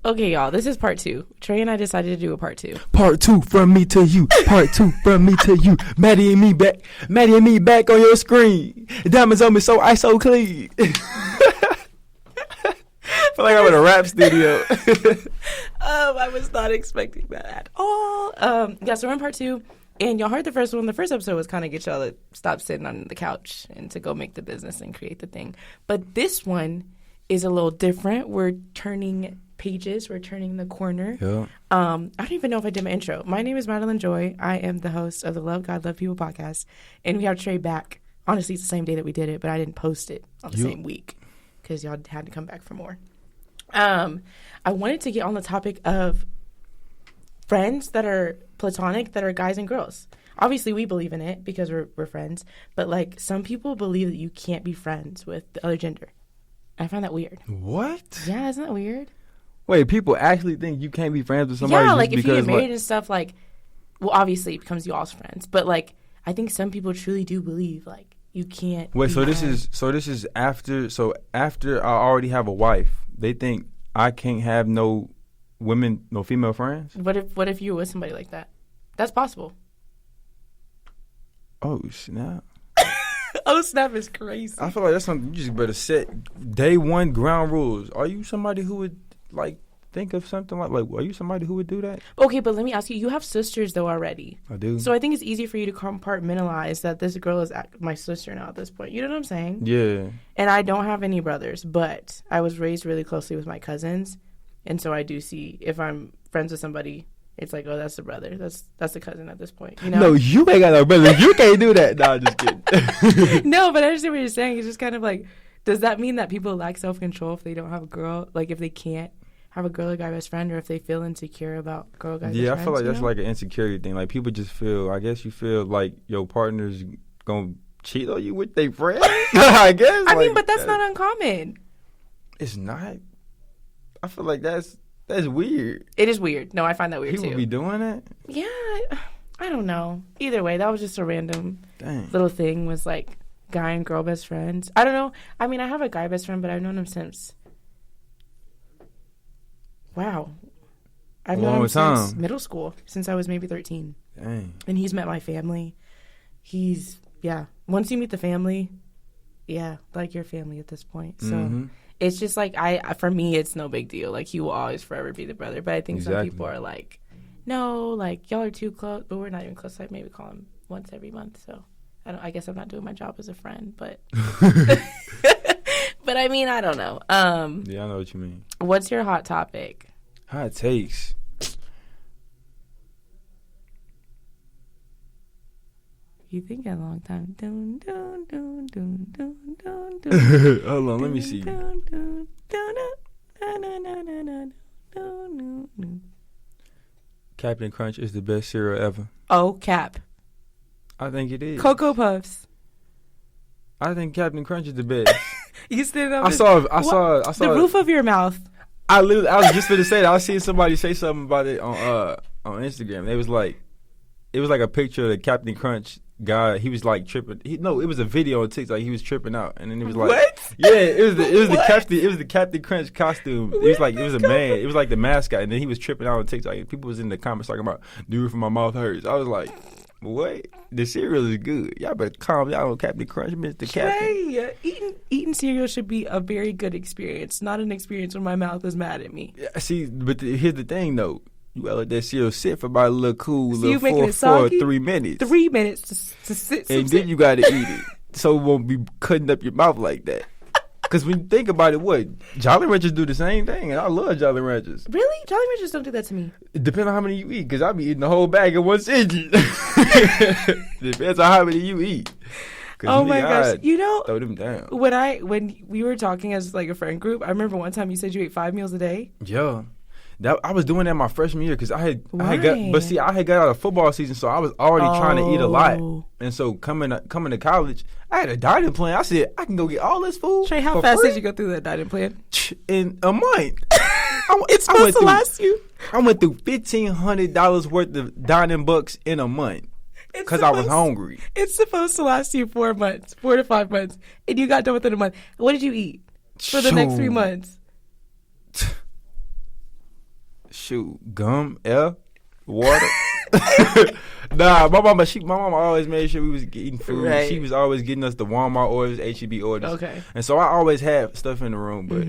Okay, y'all, this is part 2. Trey and I decided to do a part 2. Part 2 from me to you. Part 2 from me to you. Maddie and me back. Maddie and me back on your screen. Diamonds on me so ISO clean. I feel like I'm in a rap studio. I was not expecting that at all. Yeah, so we're in part 2. And y'all heard the first one. The first episode was kind of get y'all to stop sitting on the couch and to go make the business and create the thing. But this one is a little different. We're turning pages. We're turning the corner. Yeah. I don't even know if I did my intro. My name is Madeline Joy. I am the host of the Love God, Love People podcast. And we have Trey back. Honestly, it's the same day that we did it, but I didn't post it on the same week because y'all had to come back for more. I wanted to get on the topic of friends that are platonic, that are guys and girls. Obviously, we believe in it because we're friends. But, like, some people believe that you can't be friends with the other gender. I find that weird. What? Yeah, isn't that weird? Wait, people actually think you can't be friends with somebody? Yeah, just like, if you because get married and stuff, like, well, obviously, it becomes you all's friends. But, like, I think some people truly do believe, like, you can't. Wait, so this is after I already have a wife. They think I can't have no female friends? What if you were with somebody like that? That's possible. Oh, snap. Oh, snap is crazy. I feel like that's something you just better set day one ground rules. Are you somebody who would, like, think of something like are you somebody who would do that? Okay, but let me ask you. You have sisters, though, already. I do. So I think it's easy for you to compartmentalize that this girl is my sister now at this point. You know what I'm saying? Yeah. And I don't have any brothers, but I was raised really closely with my cousins. And so I do see if I'm friends with somebody, it's like, oh, that's the brother. That's the cousin at this point. You know? No, you ain't got no brother. You can't do that. No, I'm just kidding. No, but I understand what you're saying. It's just kind of like, does that mean that people lack self-control if they don't have a girl? Like, if they can't have a girl or guy best friend, or if they feel insecure about girl or guy best friends? Yeah, I feel like that's like an insecurity thing. Like, people just feel, I guess you feel like your partner's going to cheat on you with their friend. I guess. I mean, but that's not uncommon. It's not. I feel like that's weird. It is weird. No, I find that weird too. People be doing that? Yeah, I don't know. Either way, that was just a random little thing. Was like guy and girl best friends. I don't know. I mean, I have a guy best friend, but I've known him since. Wow, I've known him since middle school, since I was maybe 13. Dang. And he's met my family. Once you meet the family, like your family at this point. So. It's just like for me, it's no big deal. Like, he will always forever be the brother. But I think some people are like, no, like, y'all are too close. But we're not even close. I maybe call him once every month. So I guess I'm not doing my job as a friend. But but I mean, I don't know. Yeah, I know what you mean. What's your hot topic? Hot takes. You think a long time. Dun, dun, dun, dun, dun, dun, dun, hold on, let me see. Captain Crunch is the best cereal ever. Oh, Cap. I think it is. Cocoa Puffs. I think Captain Crunch is the best. You stand up. I saw the roof of your mouth. I was just going to say that. I seen somebody say something about it on Instagram. It was like a picture of the Captain Crunch guy. He was like tripping. It was a video on TikTok. He was tripping out, and then it was like, what? Yeah, it was the Captain Crunch costume. It was like it was a man. It was like the mascot, and then he was tripping out on TikTok. And people was in the comments talking about the roof of my mouth hurts. I was like, what? The cereal is good. Y'all better calm down on Captain Crunch, Mr. Captain. Eating cereal should be a very good experience, not an experience when my mouth is mad at me. Yeah, see, but here's the thing though. You gotta let that cereal sit for about a little cool, so little 3 minutes. 3 minutes to sit. And then you gotta eat it. So it won't be cutting up your mouth like that. Because when you think about it, Jolly Ranchers do the same thing. And I love Jolly Ranchers. Really? Jolly Ranchers don't do that to me. It depends on how many you eat. Because I be eating the whole bag in one sitting. Depends on how many you eat. Oh my gosh. Throw them down. When we were talking as like a friend group, I remember one time you said you ate 5 meals a day. Yeah. I was doing that my freshman year because I had got out of football season, so I was already trying to eat a lot. And so coming to college, I had a dining plan. I said, I can go get all this food. Trey, how fast did you go through that dining plan? In a month. It's supposed to last you. I went through $1,500 worth of dining bucks in a month because I was hungry. It's supposed to last you 4 months, 4 to 5 months, and you got done within a month. What did you eat for the next 3 months? Shoot, gum, air, water. Nah, my mama always made sure we was eating food. Right. She was always getting us the Walmart orders, HEB orders. Okay. And so I always had stuff in the room, but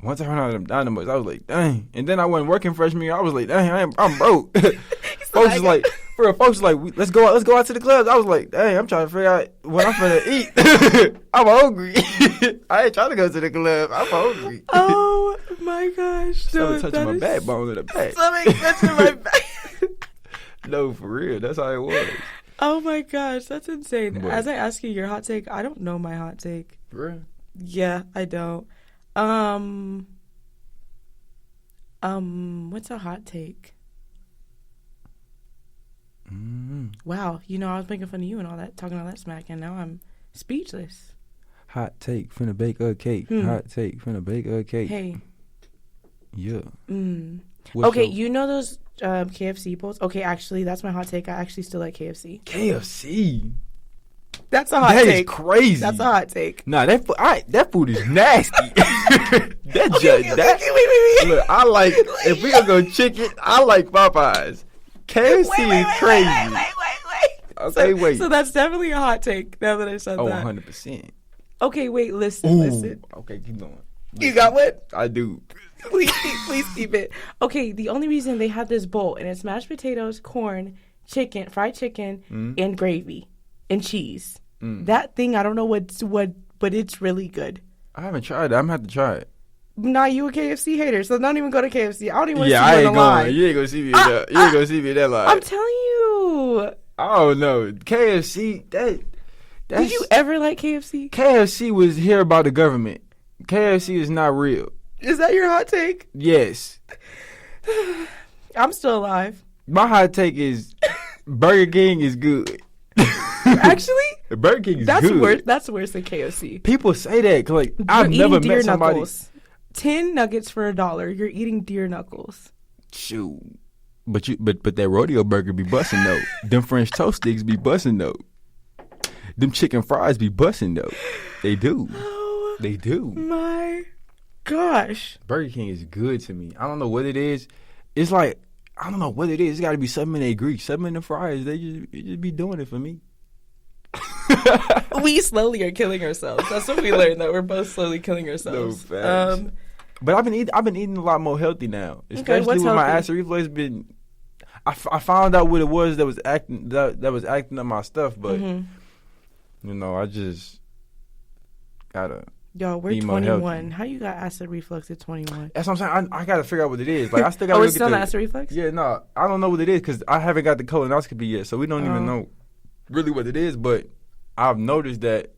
once I ran out of them dynamos, I was like, dang. And then I went working freshman year. I was like, dang, I'm broke. Folks was like, let's go out to the clubs. I was like, dang, I'm trying to figure out what I'm finna eat. I'm hungry. I ain't trying to go to the club. I'm hungry. Oh my gosh. Stomach touching my backbone in the back. Stomach touching my back. No, for real. That's how it was. Oh my gosh, that's insane. What? As I ask you your hot take, I don't know my hot take. For real? Yeah, I don't. What's a hot take? Wow, I was making fun of you and all that, talking all that smack, and now I'm speechless. Hot take, finna bake a cake. Hot take, finna bake a cake. Hey. Yeah. Okay, you know those KFC bowls? Okay, actually, that's my hot take. I actually still like KFC. KFC? That's a hot take. That is crazy. That's a hot take. Nah, that food is nasty. Wait. Look, I like, if we gonna go chicken, I like Popeyes. KFC is crazy. Wait. Okay, wait. So that's definitely a hot take now that I said that. 100%. Okay, wait, listen. Okay, keep going. You got what? I do. Please keep it. Okay, the only reason they had this bowl, and it's mashed potatoes, corn, chicken, fried chicken, and gravy, and cheese. That thing, I don't know what, but it's really good. I haven't tried it. I'm gonna have to try it. Nah, you a KFC hater, so don't even go to KFC. I don't even want to Yeah, see I you ain't on the line. going. You ain't gonna see me in that. You ain't gonna see me in that line. I'm telling you. I don't know. KFC, that's... Did you ever like KFC? KFC was here by the government. KFC is not real. Is that your hot take? Yes. I'm still alive. My hot take is Burger King is good. Actually? Burger King is good. That's worse than KFC. People say that, 'cause like, I've never met somebody... Knuckles. 10 nuggets for $1. You're eating deer knuckles. Shoot. But that rodeo burger be busting though. Them French toast sticks be busting though. Them chicken fries be busting though. They do. Oh, they do. My gosh. Burger King is good to me. I don't know what it is. It's like, I don't know what it is. It's got to be something in their grease. Something in the fries. They just be doing it for me. We slowly are killing ourselves. That's what we learned, that we're both slowly killing ourselves. No facts. But I've been eating a lot more healthy now. Especially with my acid reflux been... I found out what it was that was acting up my stuff, but I just gotta. Yo, we're 21. How you got acid reflux at 21? That's what I'm saying. I gotta figure out what it is. Like I still gotta. It's still acid reflux? Yeah, no, I don't know what it is because I haven't got the colonoscopy yet, so we don't even know really what it is. But I've noticed that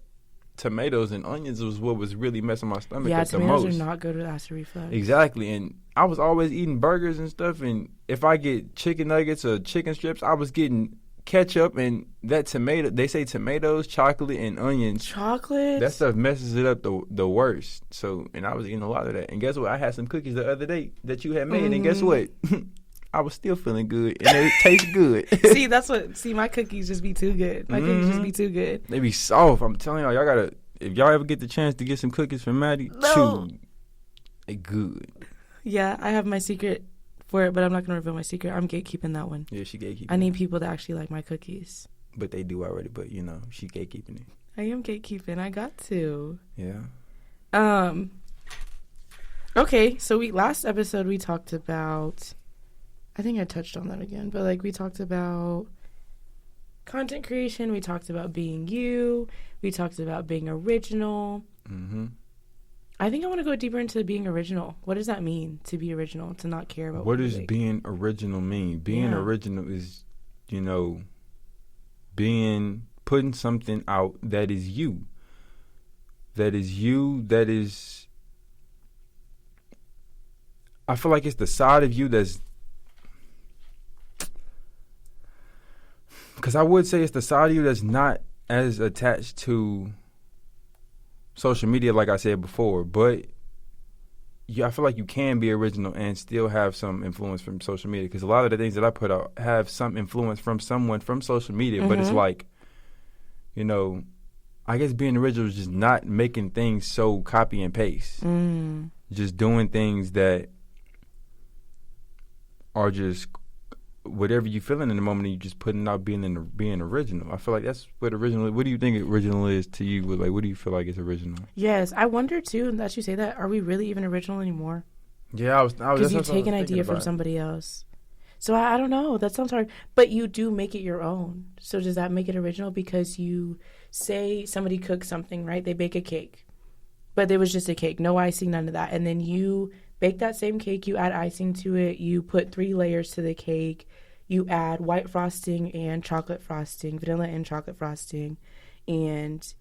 tomatoes and onions was what was really messing my stomach up the most. Yeah, tomatoes are not good with acid reflux. Exactly, and I was always eating burgers and stuff, and if I get chicken nuggets or chicken strips, I was getting ketchup and that tomato. They say tomatoes, chocolate, and onions. Chocolate? That stuff messes it up the worst. So, and I was eating a lot of that. And guess what? I had some cookies the other day that you had made, and guess what? I was still feeling good, and they taste good. See, my cookies just be too good. My cookies just be too good. They be soft. I'm telling y'all gotta, if y'all ever get the chance to get some cookies from Maddie, they good. Yeah, I have my secret for it, but I'm not going to reveal my secret. I'm gatekeeping that one. Yeah, she gatekeeping. I need people to actually like my cookies. But they do already, but she gatekeeping it. I am gatekeeping. I got to. Yeah. Okay, so last episode we talked about, I think I touched on that again, but like we talked about content creation, we talked about being you, we talked about being original. I think I want to go deeper into being original. What does that mean, to be original, to not care about what does being original mean? Being original is, putting something out that is you. That is, I feel like it's the side of you that's, because I would say it's the side of you that's not as attached to social media, like I said before, but I feel like you can be original and still have some influence from social media, because a lot of the things that I put out have some influence from someone from social media, but it's like, I guess being original is just not making things so copy and paste. Just doing things that are just whatever you feeling in the moment, and you just putting out being original. I feel like that's what original. What do you think original is to you? Like, what do you feel like is original? Yes, I wonder too. That you say that, are we really even original anymore? Yeah, I was because you take an idea from somebody else. So I don't know. That sounds hard, but you do make it your own. So does that make it original? Because you say somebody cooks something, right? They bake a cake, but it was just a cake, no icing, none of that, and then you bake that same cake, you add icing to it, you put 3 layers to the cake, you add white frosting and chocolate frosting, vanilla and chocolate frosting, and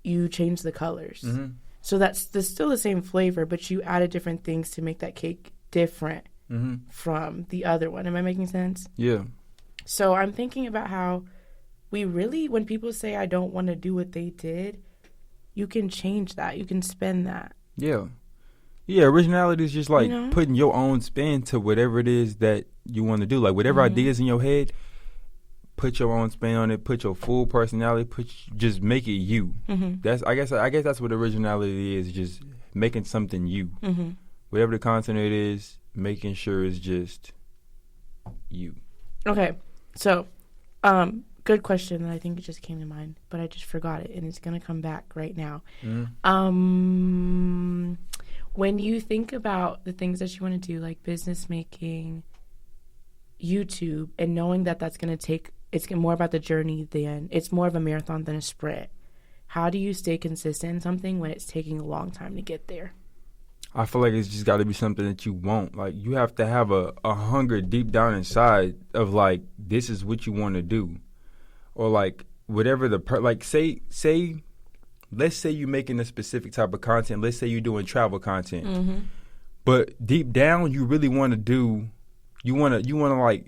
you change the colors. Mm-hmm. So that's still the same flavor, but you added different things to make that cake different from the other one. Am I making sense? Yeah. So I'm thinking about how we really, when people say I don't want to do what they did, you can change that. You can spin that. Yeah. Yeah, originality is just like putting your own spin to whatever it is that you want to do. Like whatever ideas in your head, put your own spin on it. Put your full personality. Just make it you. Mm-hmm. I guess that's what originality is. Just making something you. Mm-hmm. Whatever the content it is, making sure it's just you. Okay, so good question that I think it just came to mind, but I just forgot it, and it's gonna come back right now. When you think about the things that you want to do, like business making, YouTube, and knowing that that's going to take, it's more about the journey than, it's more of a marathon than a sprint. How do you stay consistent in something when it's taking a long time to get there? I feel like it's just got to be something that you want. Like, you have to have a hunger deep down inside of, like, this is what you want to do. Or, like, whatever let's say you're making a specific type of content. Let's say you're doing travel content. Mm-hmm. But deep down, you really want to do, you want to like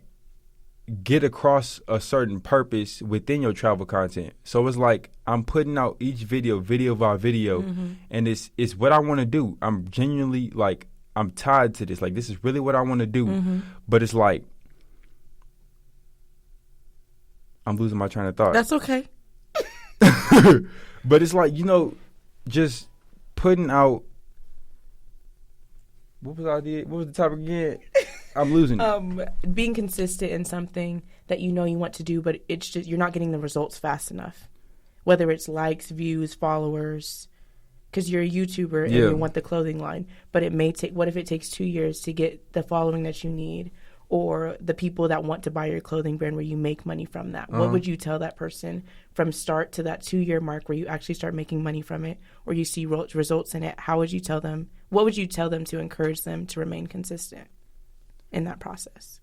get across a certain purpose within your travel content. So it's like I'm putting out each video by video, and it's what I want to do. I'm genuinely like, I'm tied to this. Like, this is really what I want to do. But it's like, I'm losing my train of thought. That's okay. But it's like, just putting out. What was the idea? What was the topic again? I'm losing it. Being consistent in something that you want to do, but it's just you're not getting the results fast enough. Whether it's likes, views, followers, because you're a YouTuber and you want the clothing line, but it may take. What if it takes 2 years to get the following that you need, or the people that want to buy your clothing brand where you make money from that? What would you tell that person from start to that 2-year mark where you actually start making money from it, or you see results in it? How would you tell them? What would you tell them to encourage them to remain consistent in that process?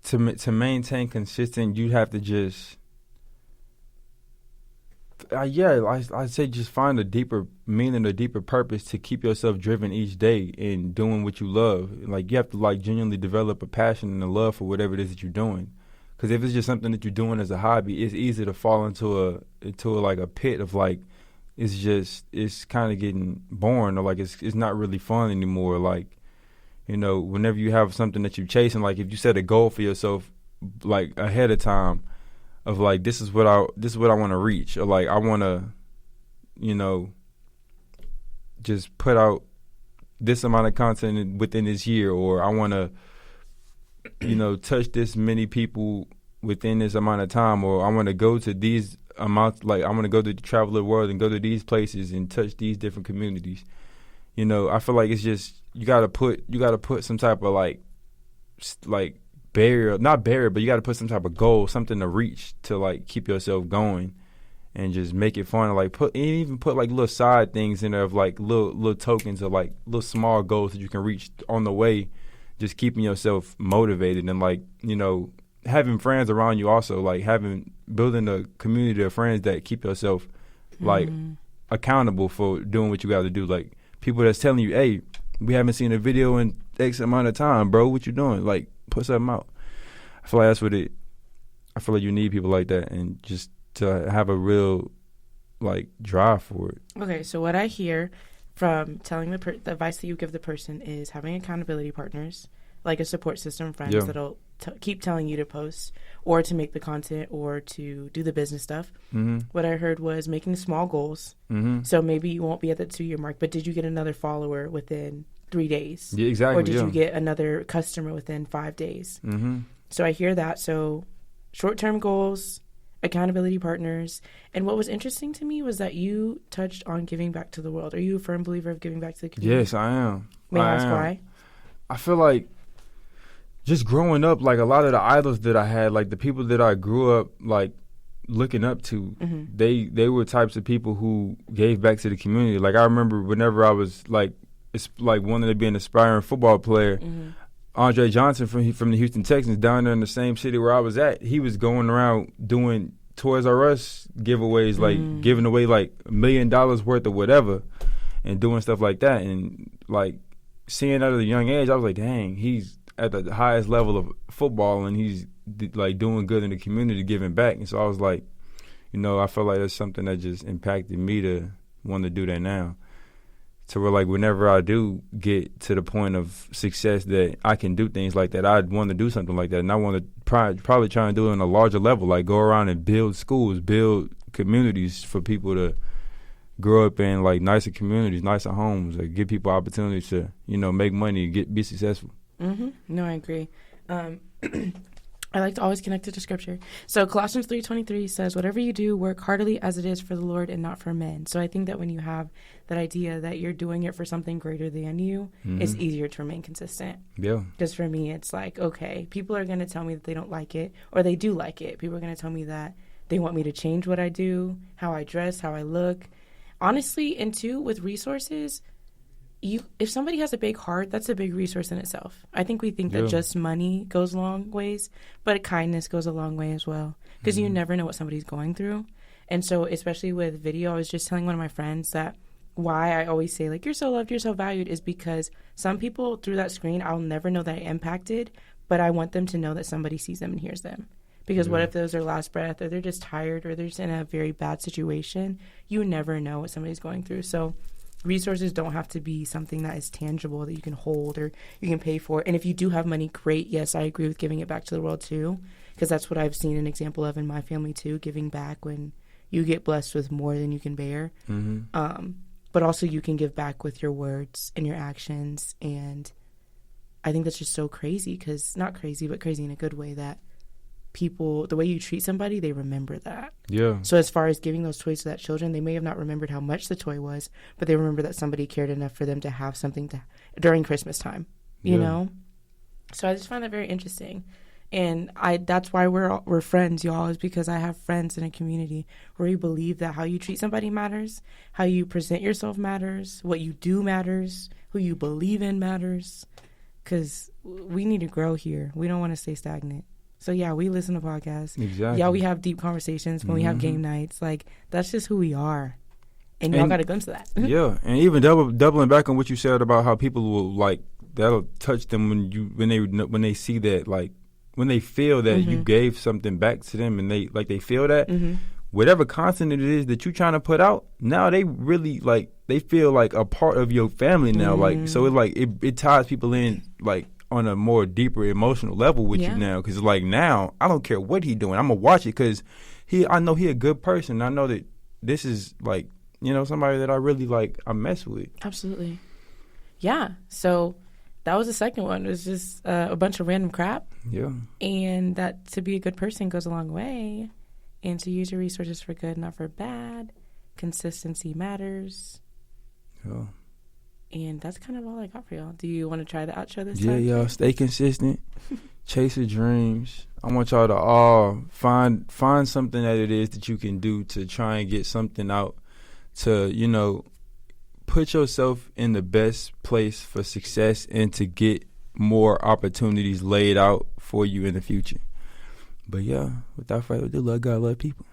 To maintain consistent, you'd have to just, I say just find a deeper meaning, a deeper purpose to keep yourself driven each day in doing what you love. Like, you have to like genuinely develop a passion and a love for whatever it is that you're doing. Because if it's just something that you're doing as a hobby, it's easy to fall into a pit of like, it's kind of getting boring, or like it's not really fun anymore. Like, whenever you have something that you're chasing, like if you set a goal for yourself like ahead of time of like, this is what I want to reach, or like I want to just put out this amount of content within this year, or I want to touch this many people within this amount of time, or I want to go to these amounts, like I want to go to travel the world and go to these places and touch these different communities. I feel like it's just you gotta put some type of like barrier, not barrier, but you gotta put some type of goal, something to reach to like keep yourself going and just make it fun. Like even put like little side things in there of like little tokens of like little small goals that you can reach on the way, just keeping yourself motivated and like, having friends around you also, like building a community of friends that keep yourself like accountable for doing what you got to do. Like people that's telling you, hey, we haven't seen a video in X amount of time, bro. What you doing? Like, put something out. I feel like that's I feel like you need people like that, and just to have a real like drive for it. Okay, so what I hear from telling the advice that you give the person is having accountability partners, like a support system, friends that'll keep telling you to post or to make the content or to do the business stuff. What I heard was making small goals. So maybe you won't be at the 2-year mark, but did you get another follower within 3 days? Yeah, exactly. Or did you get another customer within 5 days? Mm-hmm. So I hear that. So short-term goals, accountability partners. And what was interesting to me was that you touched on giving back to the world. Are you a firm believer of giving back to the community? Yes, I am. May I ask why? I feel like just growing up, like a lot of the idols that I had, like the people that I grew up like looking up to, they were types of people who gave back to the community. Like I remember whenever I was like wanting to be an aspiring football player, Andre Johnson from the Houston Texans down there in the same city where I was at, he was going around doing Toys R Us giveaways, like giving away like $1 million worth of whatever and doing stuff like that. And like seeing that at a young age, I was like, dang, he's at the highest level of football and he's like doing good in the community, giving back. And so I was like, you know, I felt like that's something that just impacted me to want to do that now. So we're like, whenever I do get to the point of success that I can do things like that, I'd want to do something like that. And I want to probably try and do it on a larger level, like go around and build schools, build communities for people to grow up in, like nicer communities, nicer homes, like give people opportunities to, you know, make money, be successful. No, I agree. I like to always connect it to scripture. So Colossians 3:23 says, whatever you do, work heartily as it is for the Lord and not for men. So I think that when you have that idea that you're doing it for something greater than you, it's easier to remain consistent. Yeah. Because for me, it's like, okay, people are going to tell me that they don't like it, or they do like it. People are going to tell me that they want me to change what I do, how I dress, how I look. Honestly, and too, with resources, if somebody has a big heart, that's a big resource in itself. I think we think that just money goes a long ways, but kindness goes a long way as well, because you never know what somebody's going through. And so especially with video, I was just telling one of my friends that why I always say, like, you're so loved, you're so valued, is because some people through that screen, I'll never know that I impacted, but I want them to know that somebody sees them and hears them. Because what if those are last breath, or they're just tired, or they're just in a very bad situation? You never know what somebody's going through. So resources don't have to be something that is tangible that you can hold or you can pay for. And if you do have money, great. Yes, I agree with giving it back to the world too, because that's what I've seen an example of in my family too, giving back when you get blessed with more than you can bear. But also you can give back with your words and your actions. And I think that's just so crazy, because not crazy, but crazy in a good way, that people, the way you treat somebody, they remember that. Yeah. So as far as giving those toys to that children, they may have not remembered how much the toy was, but they remember that somebody cared enough for them to have something to during Christmas time, you know? So I just find that very interesting. And that's why we're friends, y'all, is because I have friends in a community where you believe that how you treat somebody matters, how you present yourself matters, what you do matters, who you believe in matters, because we need to grow here. We don't want to stay stagnant. So, yeah, we listen to podcasts. Exactly. Yeah, we have deep conversations when we have game nights. Like, that's just who we are. And y'all got a glimpse of that. Yeah, and even doubling back on what you said about how people will, like, that'll touch them when they see that, like, when they feel that you gave something back to them, and they feel that, whatever content it is that you're trying to put out, now they really, like, they feel like a part of your family now. Like, so it ties people in, like, on a more deeper emotional level with you now, because like now I don't care what he doing, I'm gonna watch it because I know he a good person. I know that this is like, you know, somebody that I really like, I mess with. Absolutely. Yeah. So that was the second one. It was just a bunch of random crap. Yeah. And that to be a good person goes a long way, and to use your resources for good, not for bad. Consistency matters. Yeah. And that's kind of all I got for y'all. Do you want to try the outro this time? Yeah, y'all. Stay consistent. Chase your dreams. I want y'all to all find something that it is that you can do to try and get something out, to, you know, put yourself in the best place for success and to get more opportunities laid out for you in the future. But, yeah, without further ado, love God, love people.